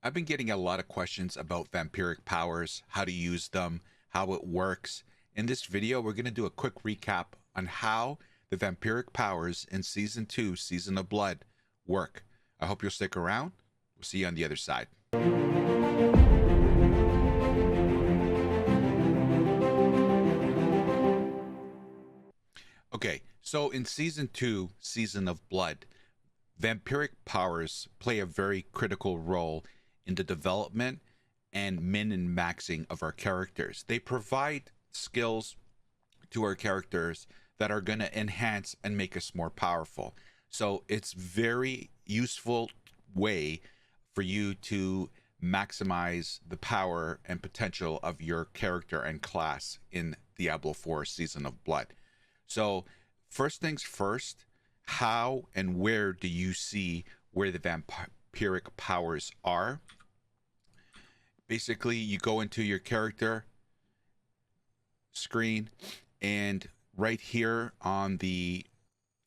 I've been getting a lot of questions about vampiric powers, how to use them, how it works. In this video, we're going to do a quick recap on how the vampiric powers in Season 2, Season of Blood, work. I hope you'll stick around. We'll see you on the other side. Okay, so in Season 2, Season of Blood, vampiric powers play a very critical role in the development and min and maxing of our characters. They provide skills to our characters that are going to enhance and make us more powerful. So it's very useful way for you to maximize the power and potential of your character and class in Diablo 4 Season of Blood. So first things first, how and where do you see where the vampiric powers are? Basically, you go into your character screen, and right here on the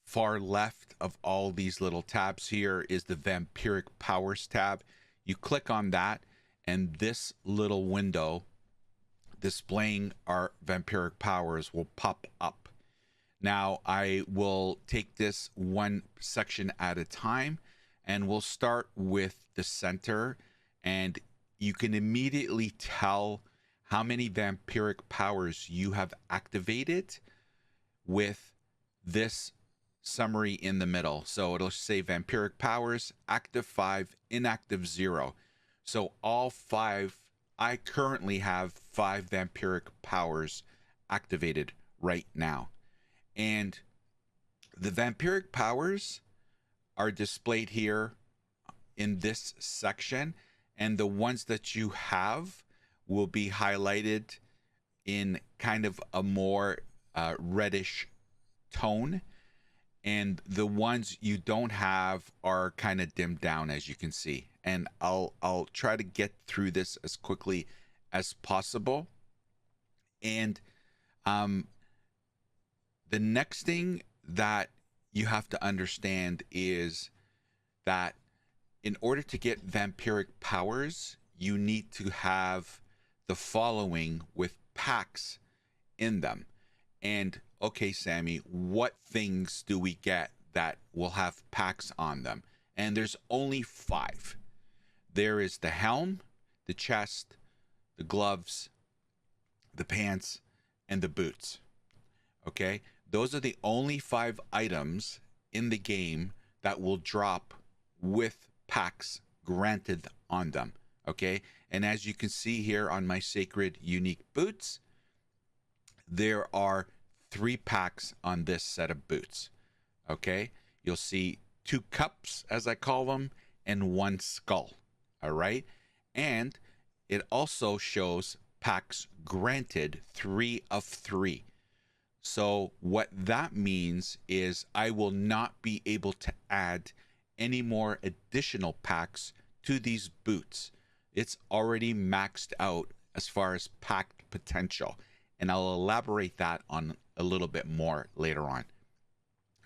far left of all these little tabs here is the vampiric powers tab. You click on that, and this little window displaying our vampiric powers will pop up. Now, I will take this one section at a time, and we'll start with the center, and you can immediately tell how many vampiric powers you have activated with this summary in the middle. So it'll say vampiric powers, active 5, inactive 0. So all 5, I currently have 5 vampiric powers activated right now. And the vampiric powers are displayed here in this section, and the ones that you have will be highlighted in kind of a more reddish tone, and the ones you don't have are kind of dimmed down, as you can see. And I'll try to get through this as quickly as possible. And the next thing that you have to understand is that in order to get vampiric powers, you need to have the following with packs in them. And okay, Sammy, what things do we get that will have packs on them? And there's only 5. There is the helm, the chest, the gloves, the pants, and the boots. Okay, those are the only 5 items in the game that will drop with packs granted on them. Okay, and as you can see here on my sacred unique boots, there are 3 packs on this set of boots. Okay, you'll see 2 cups, as I call them, and 1 skull. All right, and it also shows packs granted 3 of 3. So what that means is I will not be able to add any more additional packs to these boots. It's already maxed out as far as pack potential, and I'll elaborate that on a little bit more later on.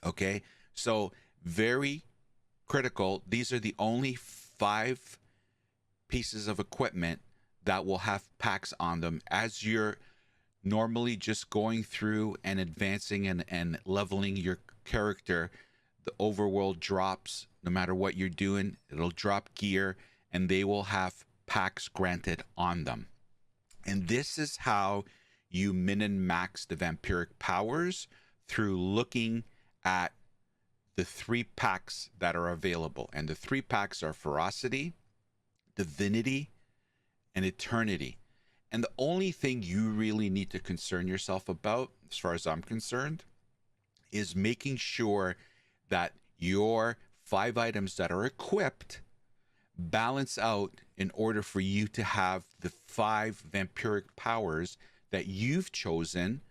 Okay, so very critical. These are the only 5 pieces of equipment that will have packs on them. As you're normally just going through and advancing and leveling your character, the overworld drops. No matter what you're doing, it'll drop gear, and they will have packs granted on them. And this is how you min and max the vampiric powers, through looking at the 3 packs that are available. And the 3 packs are Ferocity, Divinity, and Eternity. And the only thing you really need to concern yourself about, as far as I'm concerned, is making sure that your 5 items that are equipped balance out in order for you to have the 5 vampiric powers that you've chosen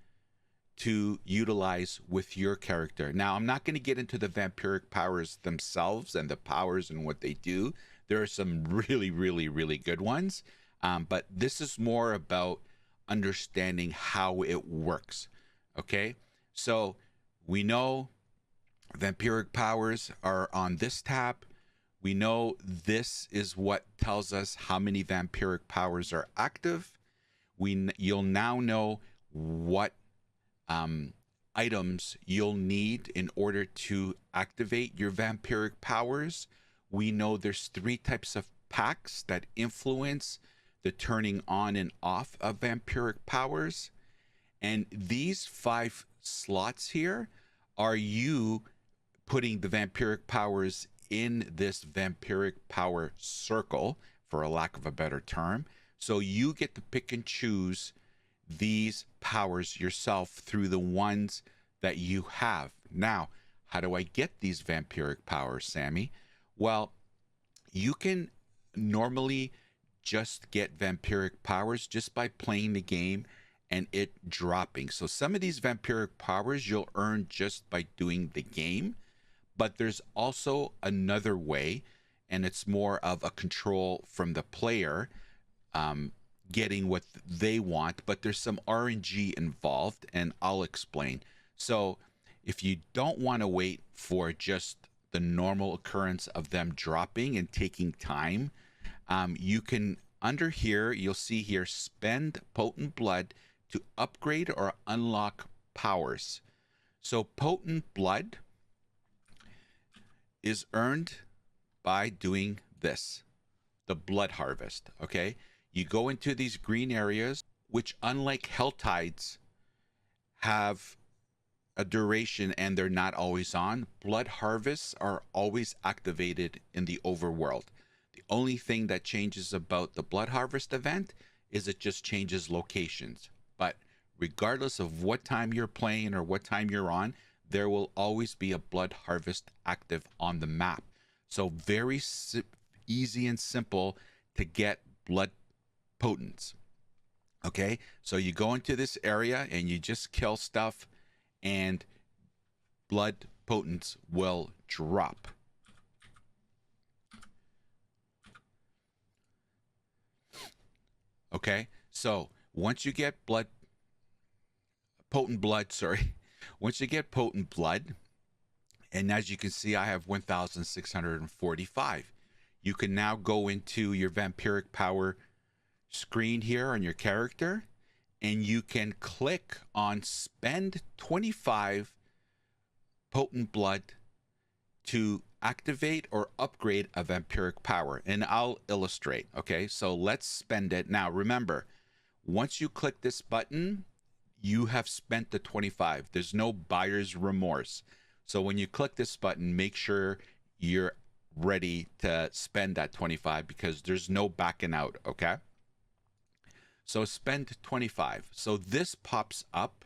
to utilize with your character. Now, I'm not going to get into the vampiric powers themselves and the powers and what they do. There are some really, really, really good ones. But this is more about understanding how it works. Okay, so we know vampiric powers are on this tab. We know this is what tells us how many vampiric powers are active. You'll now know what um, items you'll need in order to activate your vampiric powers. We know there's 3 types of packs that influence the turning on and off of vampiric powers. And these 5 slots here are you putting the vampiric powers in this vampiric power circle, for a lack of a better term. So you get to pick and choose these powers yourself through the ones that you have. Now, how do I get these vampiric powers, Sammy? Well, you can normally just get vampiric powers just by playing the game and it dropping. So some of these vampiric powers you'll earn just by doing the game, but there's also another way, and it's more of a control from the player, getting what they want, but there's some RNG involved, and I'll explain. So if you don't want to wait for just the normal occurrence of them dropping and taking time, you can, under here, you'll see here, spend potent blood to upgrade or unlock powers. So potent blood is earned by doing this, the blood harvest. Okay, you go into these green areas, which, unlike hell tides, have a duration and they're not always on. Blood harvests are always activated in the overworld. The only thing that changes about the blood harvest event is it just changes locations. But regardless of what time you're playing or what time you're on, there will always be a blood harvest active on the map. So very easy and simple to get blood potents. Okay, so you go into this area and you just kill stuff and blood potents will drop. Okay, so once you get potent blood, once you get potent blood, and as you can see, I have 1,645. You can now go into your vampiric power screen here on your character, and you can click on spend 25 potent blood to activate or upgrade a vampiric power. And I'll illustrate. Okay, so let's spend it. Now remember, once you click this button, you have spent the 25. There's no buyer's remorse. So when you click this button, make sure you're ready to spend that 25 because there's no backing out. Okay, so spend 25. So this pops up,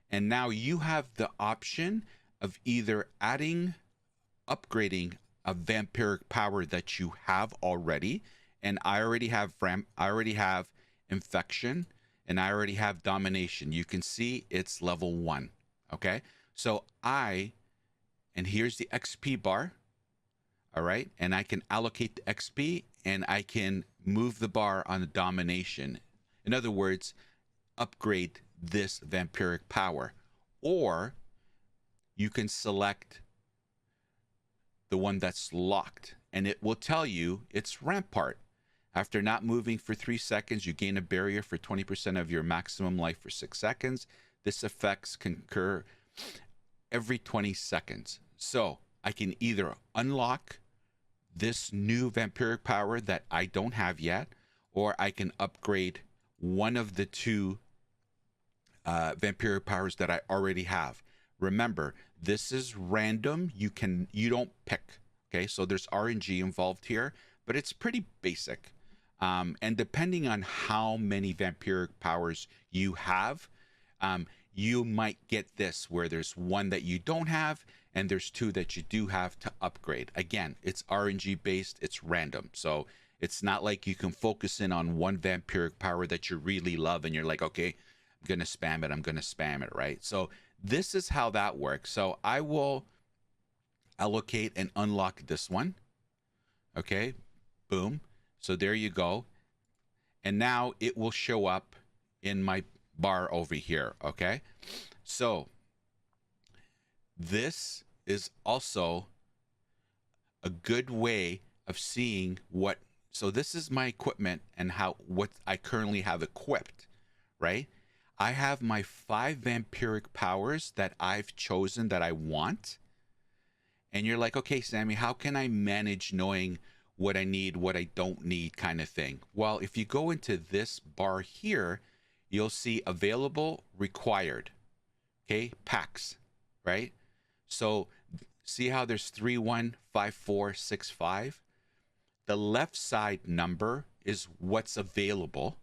and now you have the option of either upgrading a vampiric power that you have already, and I already have infection, and I already have domination. You can see it's level 1. Okay, so and here's the XP bar. All right, and I can allocate the XP, and I can move the bar on the domination. In other words, upgrade this vampiric power. Or you can select the one that's locked, and it will tell you it's Rampart. After not moving for 3 seconds, you gain a barrier for 20% of your maximum life for 6 seconds. This effect can occur every 20 seconds. So I can either unlock this new vampiric power that I don't have yet, or I can upgrade one of the 2 vampiric powers that I already have. Remember, this is random. You don't pick. Okay, so there's RNG involved here, but it's pretty basic. And depending on how many vampiric powers you have, you might get this where there's one that you don't have and there's 2 that you do have to upgrade. Again, it's RNG based, it's random. So it's not like you can focus in on one vampiric power that you really love and you're like, okay, I'm going to spam it, right? So this is how that works. So I will allocate and unlock this one. Okay, boom. So there you go. And now it will show up in my bar over here. Okay, so this is also a good way of seeing what. So this is my equipment and how what I currently have equipped, right? I have my 5 vampiric powers that I've chosen that I want. And you're like, okay, Sammy, how can I manage knowing what I need, what I don't need, kind of thing? Well, if you go into this bar here, you'll see available, required, okay, packs, right? So see how there's 3, 1, 5, 4, 6, 5? The left side number is what's available.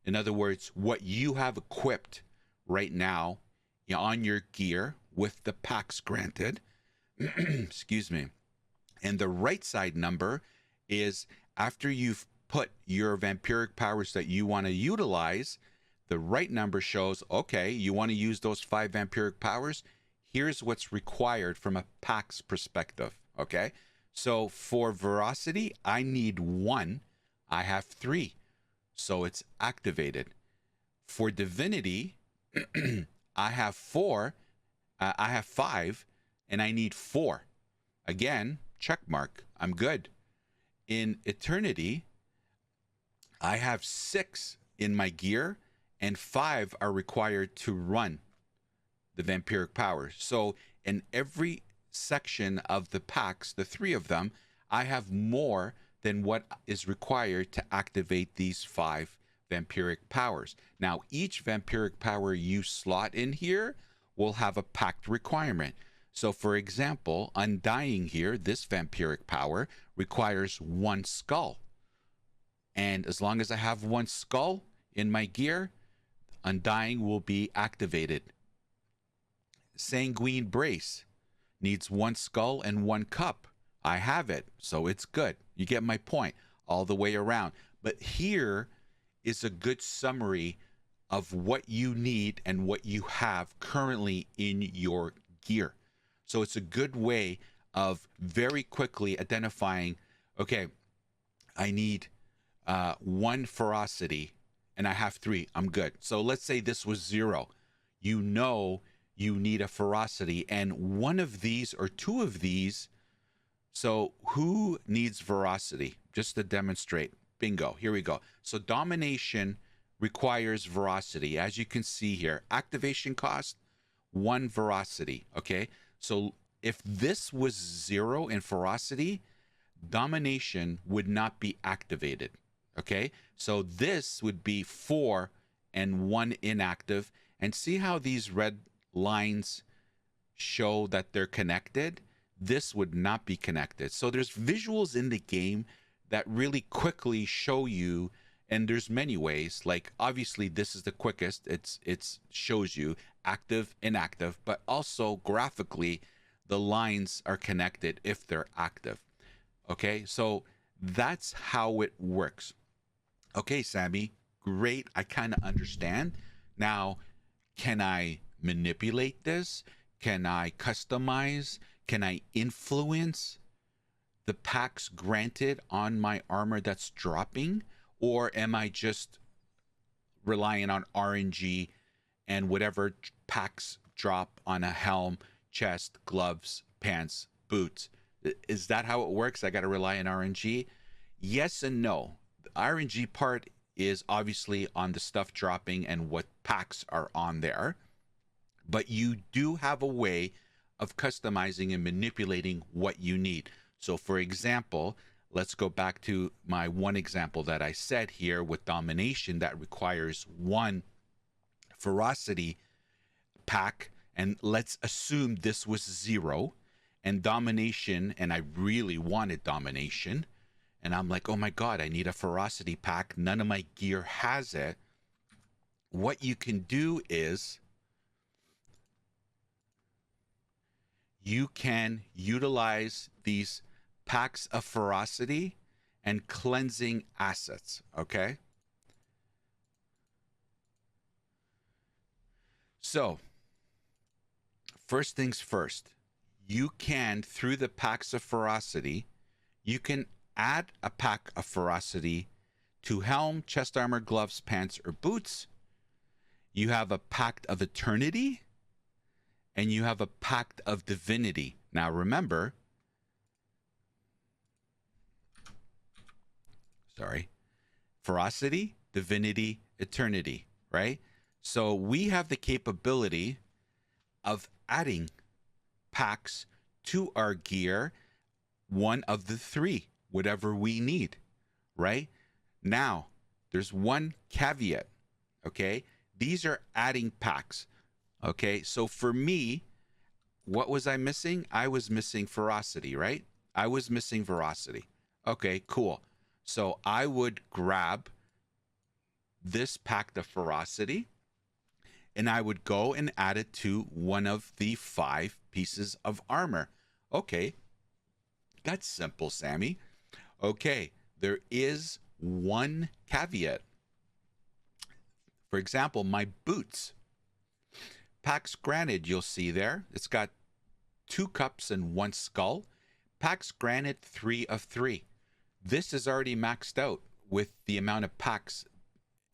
In other words, what you have equipped right now on your gear with the packs granted. Excuse me. And the right side number is after you've put your vampiric powers that you want to utilize, the right number shows, okay, you want to use those 5 vampiric powers. Here's what's required from a packs perspective. Okay. So for veracity, I need 1. I have 3. So it's activated. For divinity, I have 4. I have 5. And I need 4. Again, check mark. I'm good. In eternity, I have 6 in my gear, and 5 are required to run the vampiric powers. So in every section of the packs, the 3 of them, I have more than what is required to activate these 5 vampiric powers. Now, each vampiric power you slot in here will have a packed requirement. So, for example, Undying here, this vampiric power requires 1 skull. And as long as I have 1 skull in my gear, Undying will be activated. Sanguine Brace needs 1 skull and 1 cup. I have it, so it's good. You get my point all the way around. But here is a good summary of what you need and what you have currently in your gear. So it's a good way of very quickly identifying, okay, I need 1 ferocity and I have 3. I'm good. So let's say this was 0. You know you need a ferocity and 1 of these or 2 of these. So who needs veracity? Just to demonstrate. Bingo. Here we go. So domination requires veracity. As you can see here, activation cost, 1 veracity. Okay. So if this was 0 in ferocity, domination would not be activated. Okay. So this would be 4 and 1 inactive. And see how these red lines show that they're connected? This would not be connected. So there's visuals in the game that really quickly show you, and there's many ways. Like obviously this is the quickest. It's shows you active, inactive, but also graphically the lines are connected if they're active. Okay, so that's how it works. Okay, Sammy, great. I kind of understand. Now, can I manipulate this? Can I customize? Can I influence the packs granted on my armor that's dropping? Or am I just relying on RNG and whatever packs drop on a helm, chest, gloves, pants, boots? Is that how it works? I got to rely on RNG? Yes and no. The RNG part is obviously on the stuff dropping and what packs are on there. But you do have a way of customizing and manipulating what you need. So for example, let's go back to my one example that I said here with domination that requires 1 ferocity pack. And let's assume this was 0 and domination, and I really wanted domination. And I'm like, oh my God, I need a ferocity pack. None of my gear has it. What you can do is you can utilize these packs of ferocity and cleansing assets, okay? So, first things first, you can, through the packs of ferocity, you can add a pack of ferocity to helm, chest armor, gloves, pants, or boots. You have a pact of eternity, and you have a pact of divinity. Now remember, Sorry. Ferocity, Divinity, Eternity, right? So we have the capability of adding packs to our gear, one of the three, whatever we need, right? Now, there's one caveat, okay? These are adding packs, okay? So for me, what was I missing? I was missing Ferocity, right? I was missing Ferocity. Okay, cool. So I would grab this pack of Ferocity and I would go and add it to one of the 5 pieces of armor. Okay, that's simple, Sammy. Okay, there is one caveat. For example, my boots. Pax granted, you'll see there, it's got 2 cups and 1 skull. Pax granted 3 of 3. This is already maxed out with the amount of packs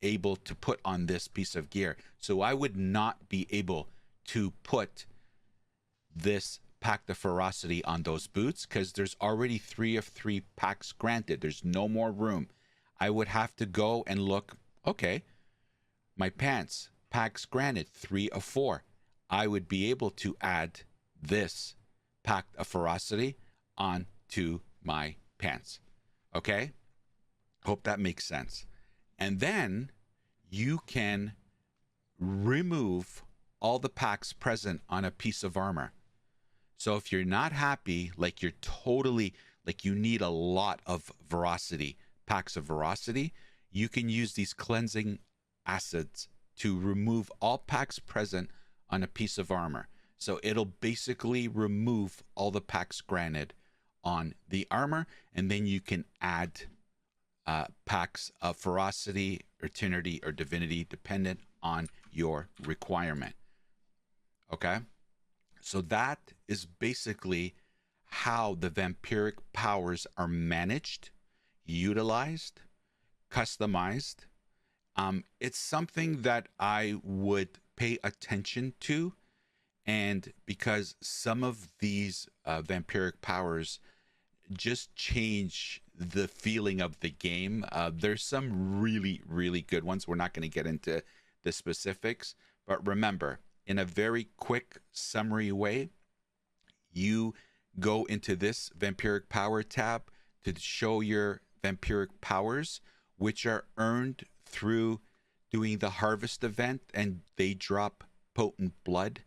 able to put on this piece of gear. So I would not be able to put this pack of ferocity on those boots because there's already 3 of 3 packs granted. There's no more room. I would have to go and look, okay, my pants, packs granted, 3 of 4. I would be able to add this pack of ferocity onto my pants. Okay? Hope that makes sense. And then you can remove all the packs present on a piece of armor. So if you're not happy, like you're totally, like you need a lot of veracity, packs of veracity, you can use these cleansing acids to remove all packs present on a piece of armor. So it'll basically remove all the packs granted on the armor, and then you can add packs of ferocity, eternity, or divinity, dependent on your requirement. Okay? So that is basically how the vampiric powers are managed, utilized, customized. It's something that I would pay attention to, and because some of these vampiric powers just change the feeling of the game. There's some really, really good ones. We're not going to get into the specifics, but remember, in a very quick summary way, you go into this vampiric power tab to show your vampiric powers, which are earned through doing the harvest event, and they drop potent blood.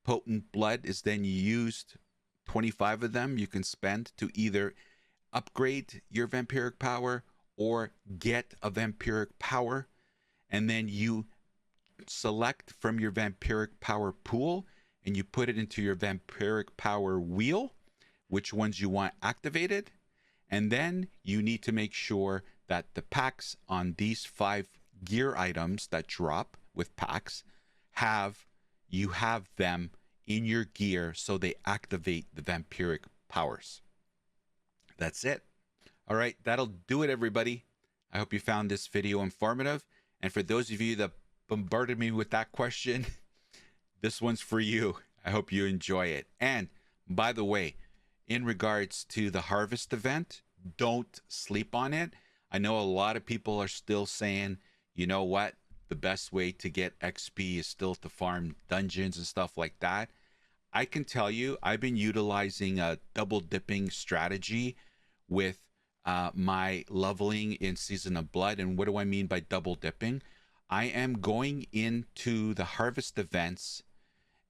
Potent blood is then used, 25 of them you can spend to either upgrade your vampiric power or get a vampiric power, and then you select from your vampiric power pool and you put it into your vampiric power wheel which ones you want activated, and then you need to make sure that the packs on these 5 gear items that drop with packs you have them in your gear so they activate the vampiric powers. That's it. All right, that'll do it, everybody. I hope you found this video informative. And for those of you that bombarded me with that question, this one's for you. I hope you enjoy it. And by the way, in regards to the harvest event, don't sleep on it. I know a lot of people are still saying, you know what? The best way to get XP is still to farm dungeons and stuff like that. I can tell you, I've been utilizing a double dipping strategy with my leveling in Season of Blood. And what do I mean by double dipping? I am going into the harvest events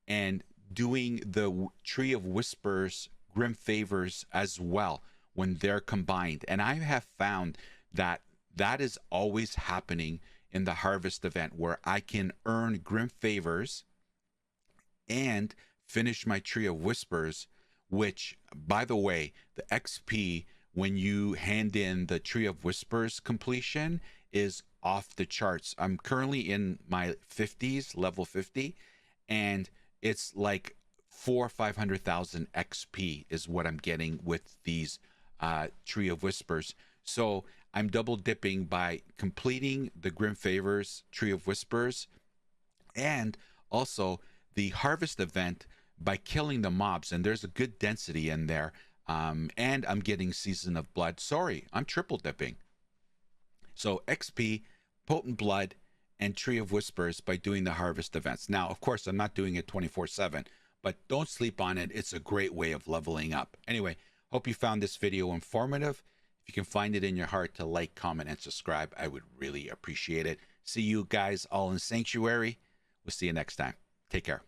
and doing the Tree of Whispers Grim Favors as well when they're combined. And I have found that that is always happening in the harvest event, where I can earn Grim Favors and finish my Tree of Whispers, which, by the way, the XP when you hand in the Tree of Whispers completion is off the charts. I'm currently in my 50s, level 50, and it's like 400,000 or 500,000 XP is what I'm getting with these Tree of Whispers. So I'm double dipping by completing the Grim Favors Tree of Whispers and also the harvest event by killing the mobs, and there's a good density in there. And I'm getting Season of Blood. Sorry, I'm triple dipping. So XP, Potent Blood, and Tree of Whispers by doing the harvest events. Now, of course, I'm not doing it 24/7, but don't sleep on it. It's a great way of leveling up. Anyway, hope you found this video informative. If you can find it in your heart to like, comment, and subscribe, I would really appreciate it. See you guys all in Sanctuary. We'll see you next time. Take care.